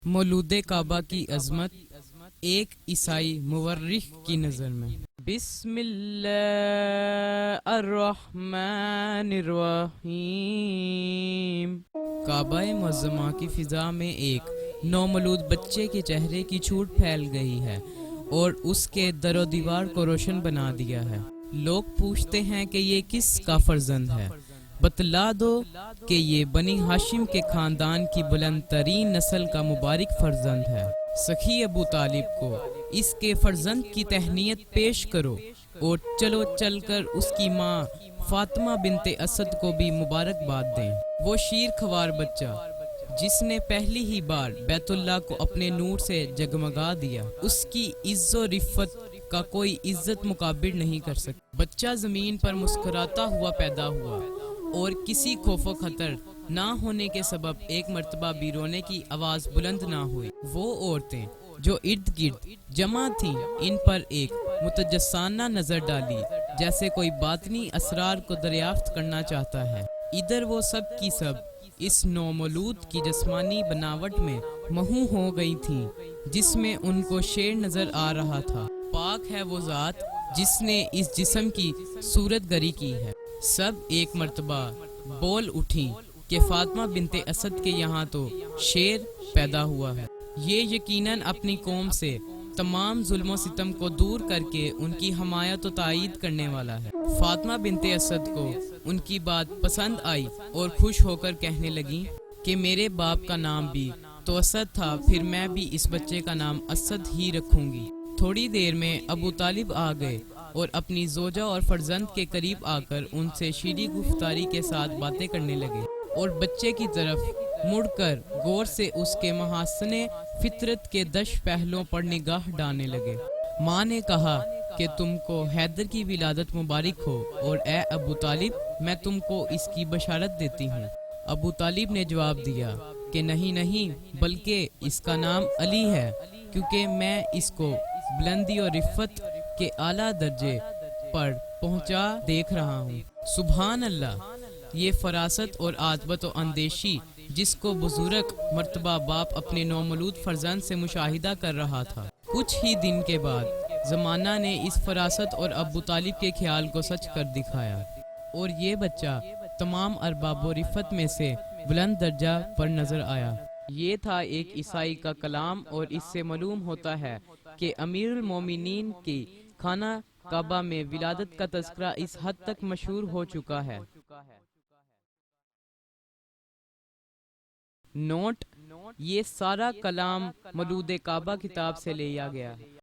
مولود کعبہ کی عظمت ایک عیسائی مورخ کی نظر میں۔ بسم اللہ الرحمن الرحیم۔ کعبہ معظمہ کی فضا میں ایک نومولود بچے کے چہرے کی چھوٹ پھیل گئی ہے اور اس کے در و دیوار کو روشن بنا دیا ہے۔ لوگ پوچھتے ہیں کہ یہ کس کا فرزند ہے؟ بتلا دو کہ یہ بنی ہاشم کے خاندان کی بلند ترین نسل کا مبارک فرزند ہے۔ سخی ابو طالب کو اس کے فرزند کی تہنیت پیش کرو اور چلو چل کر اس کی ماں فاطمہ بنت اسد کو بھی مبارکباد دیں۔ وہ شیر خوار بچہ جس نے پہلی ہی بار بیت اللہ کو اپنے نور سے جگمگا دیا، اس کی عز و رفت کا کوئی عزت مقابر نہیں کر سکتا۔ بچہ زمین پر مسکراتا ہوا پیدا ہوا اور کسی خوف و خطر نہ ہونے کے سبب ایک مرتبہ بھی رونے کی آواز بلند نہ ہوئی۔ وہ عورتیں جو ارد گرد جمع تھیں ان پر ایک متجسانہ نظر ڈالی، جیسے کوئی باطنی اسرار کو دریافت کرنا چاہتا ہے۔ ادھر وہ سب کی سب اس نومولود کی جسمانی بناوٹ میں محو ہو گئی تھیں جس میں ان کو شیر نظر آ رہا تھا۔ پاک ہے وہ ذات جس نے اس جسم کی صورت گری کی ہے۔ سب ایک مرتبہ بول اٹھیں کہ فاطمہ بنت اسد کے یہاں تو شیر پیدا ہوا ہے۔ یہ یقیناً اپنی قوم سے تمام ظلم و ستم کو دور کر کے ان کی حمایت و تائید کرنے والا ہے۔ فاطمہ بنت اسد کو ان کی بات پسند آئی اور خوش ہو کر کہنے لگیں کہ میرے باپ کا نام بھی تو اسد تھا، پھر میں بھی اس بچے کا نام اسد ہی رکھوں گی۔ تھوڑی دیر میں ابو طالب آ گئے اور اپنی زوجہ اور فرزند کے قریب آ کر ان سے شیریں گفتاری کے ساتھ باتیں کرنے لگے اور بچے کی طرف مڑ کر غور سے اس کے محاسن فطرت کے دش پہلوؤں پر نگاہ ڈالنے لگے۔ ماں نے کہا کہ تم کو حیدر کی ولادت مبارک ہو، اور اے ابو طالب میں تم کو اس کی بشارت دیتی ہوں۔ ابو طالب نے جواب دیا کہ نہیں بلکہ اس کا نام علی ہے، کیونکہ میں اس کو بلندی اور رفت کے اعلیٰ درجے پر پہنچا دیکھ رہا ہوں۔ سبحان اللہ! یہ فراست اور عاطفت و اندیشی جس کو بزرگ مرتبہ باپ اپنے نومولود فرزند سے مشاہدہ کر رہا تھا، کچھ ہی دن کے بعد زمانہ نے اس فراست اور ابو طالب کے خیال کو سچ کر دکھایا، اور یہ بچہ تمام ارباب و رفت میں سے بلند درجہ پر نظر آیا۔ یہ تھا ایک عیسائی کا کلام، اور اس سے معلوم ہوتا ہے کہ امیر المومنین کی خانہ کعبہ میں ولادت کا تذکرہ اس حد تک مشہور ہو چکا ہے۔ نوٹ: یہ سارا کلام مولود کعبہ کتاب سے لیا گیا ہے۔